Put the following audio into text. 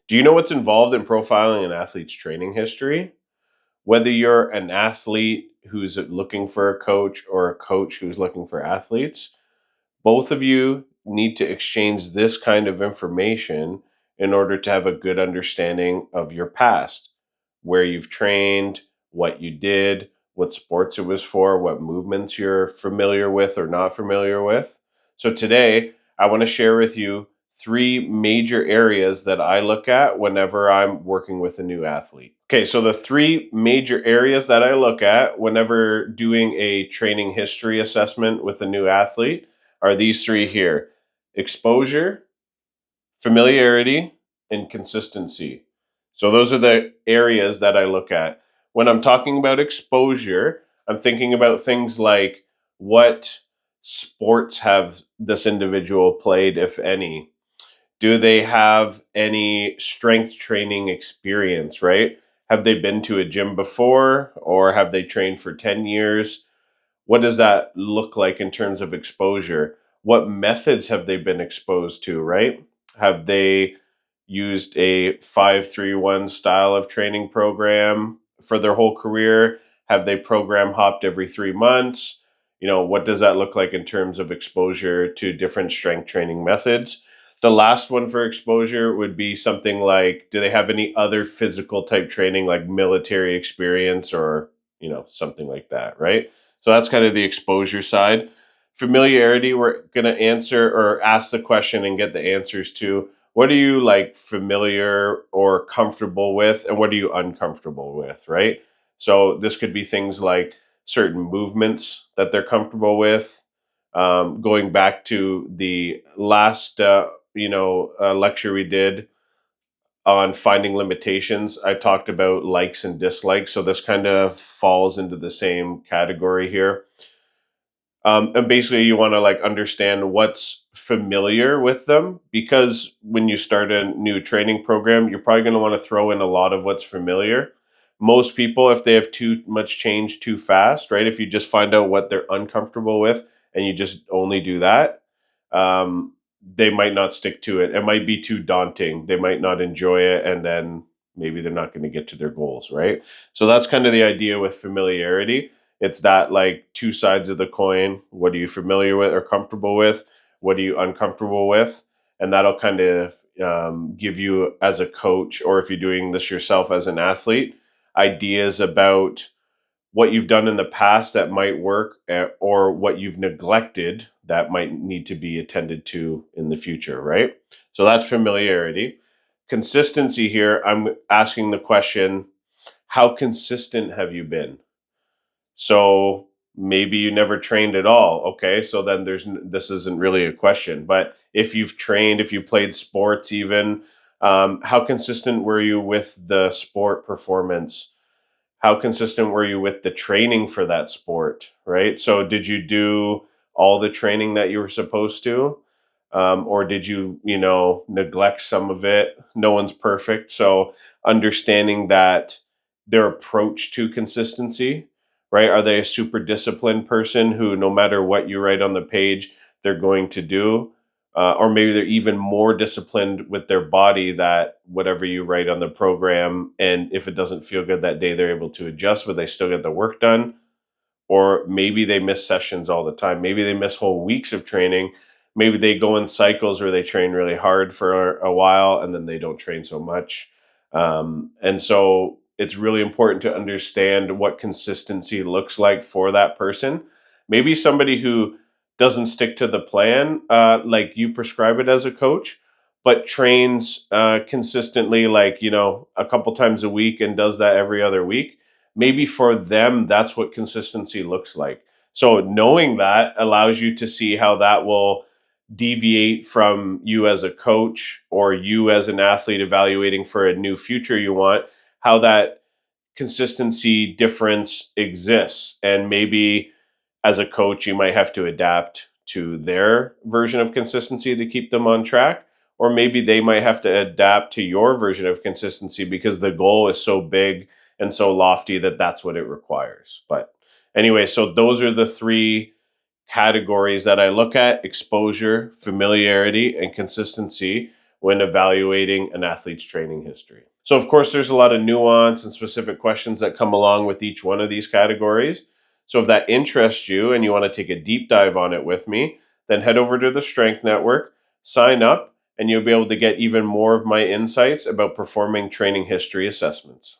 Do you know what's involved in profiling an athlete's training history? Whether you're an athlete who's looking for a coach or a coach who's looking for athletes, both of you need to exchange this kind of information in order to have a good understanding of your past, where you've trained, what you did, what sports it was for, what movements you're familiar with or not familiar with. So today, I want to share with you three major areas that I look at whenever I'm working with a new athlete. Okay, so the three major areas that I look at whenever doing a training history assessment with a new athlete are these three here: exposure, familiarity, and consistency. So, those are the areas that I look at. When I'm talking about exposure, I'm thinking about things like what sports have this individual played, if any? Do they have any strength training experience, right? Have they been to a gym before or have they trained for 10 years? What does that look like in terms of exposure? What methods have they been exposed to, right? Have they used a 5-3-1 style of training program for their whole career? Have they program hopped every 3 months? What does that look like in terms of exposure to different strength training methods? The last one for exposure would be something like, do they have any other physical type training like military experience or, something like that, right? So that's kind of the exposure side. Familiarity, we're going to answer or ask the question and get the answers to what are you like familiar or comfortable with, and what are you uncomfortable with, right? So this could be things like certain movements that they're comfortable with. Going back to the last, lecture we did on finding limitations, I talked about likes and dislikes. So this kind of falls into the same category here. And basically, you want to like understand what's familiar with them, because when you start a new training program, you're probably going to want to throw in a lot of what's familiar. Most people, if they have too much change too fast, right? If you just find out what they're uncomfortable with and you just only do that, um, they might not stick to it. It might be too daunting. They might not enjoy it, and then maybe they're not going to get to their goals, right? So that's kind of the idea with familiarity. It's that like two sides of the coin. What are you familiar with or comfortable with? What are you uncomfortable with? And that'll kind of give you, as a coach, or if you're doing this yourself as an athlete, ideas about what you've done in the past that might work, or what you've neglected that might need to be attended to in the future, right? So that's familiarity. Consistency here, I'm asking the question, how consistent have you been? So maybe you never trained at all. Okay, so then this isn't really a question. But if you've trained, if you played sports, even, how consistent were you with the sport performance? How consistent were you with the training for that sport? Right. So did you do all the training that you were supposed to? Or did you, neglect some of it? No one's perfect. So understanding that their approach to consistency, right? Are they a super disciplined person who, no matter what you write on the page, they're going to do? Or maybe they're even more disciplined with their body, that whatever you write on the program, and if it doesn't feel good that day, they're able to adjust, but they still get the work done. Or maybe they miss sessions all the time. Maybe they miss whole weeks of training. Maybe they go in cycles where they train really hard for a while and then they don't train so much. And so it's really important to understand what consistency looks like for that person. Maybe somebody who doesn't stick to the plan, like you prescribe it as a coach, but trains consistently, like, a couple times a week and does that every other week. Maybe for them, that's what consistency looks like. So knowing that allows you to see how that will deviate from you as a coach or you as an athlete evaluating for a new future you want, how that consistency difference exists. And maybe as a coach, you might have to adapt to their version of consistency to keep them on track. Or maybe they might have to adapt to your version of consistency because the goal is so big and so lofty that that's what it requires. But anyway, so those are the three categories that I look at: exposure, familiarity, and consistency when evaluating an athlete's training history. So, of course, there's a lot of nuance and specific questions that come along with each one of these categories. So, if that interests you and you want to take a deep dive on it with me, then head over to the Strength Network, sign up, and you'll be able to get even more of my insights about performing training history assessments.